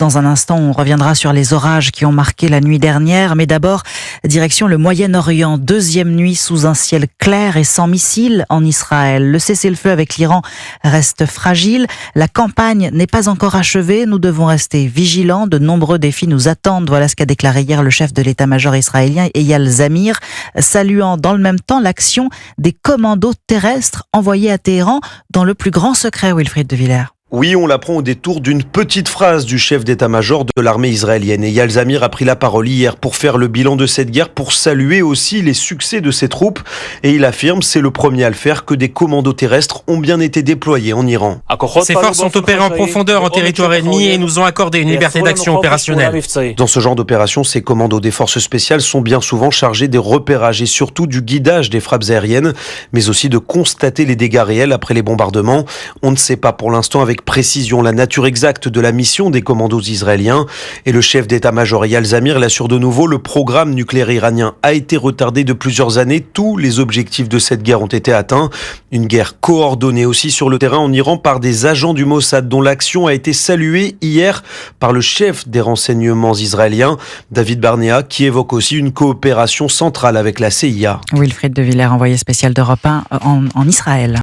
Dans un instant, on reviendra sur les orages qui ont marqué la nuit dernière. Mais d'abord, direction le Moyen-Orient. Deuxième nuit sous un ciel clair et sans missiles en Israël. Le cessez-le-feu avec l'Iran reste fragile. La campagne n'est pas encore achevée. Nous devons rester vigilants. De nombreux défis nous attendent. Voilà ce qu'a déclaré hier le chef de l'état-major israélien, Eyal Zamir, saluant dans le même temps l'action des commandos terrestres envoyés à Téhéran dans le plus grand secret, Wilfried de Villers. Oui, on l'apprend au détour d'une petite phrase du chef d'état-major de l'armée israélienne. Eyal Zamir a pris la parole hier pour faire le bilan de cette guerre, pour saluer aussi les succès de ses troupes. Et il affirme, c'est le premier à le faire, que des commandos terrestres ont bien été déployés en Iran. Ces forces sont opérées en profondeur en territoire ennemi et nous ont accordé une liberté d'action opérationnelle. Dans ce genre d'opération, ces commandos des forces spéciales sont bien souvent chargés des repérages et surtout du guidage des frappes aériennes, mais aussi de constater les dégâts réels après les bombardements. On ne sait pas pour l'instant avec précision la nature exacte de la mission des commandos israéliens. Et le chef d'état-major Eyal Zamir l'assure de nouveau, le programme nucléaire iranien a été retardé de plusieurs années. Tous les objectifs de cette guerre ont été atteints. Une guerre coordonnée aussi sur le terrain en Iran par des agents du Mossad dont l'action a été saluée hier par le chef des renseignements israéliens, David Barnea, qui évoque aussi une coopération centrale avec la CIA. Wilfried de Villers, envoyé spécial d'Europe 1 en Israël.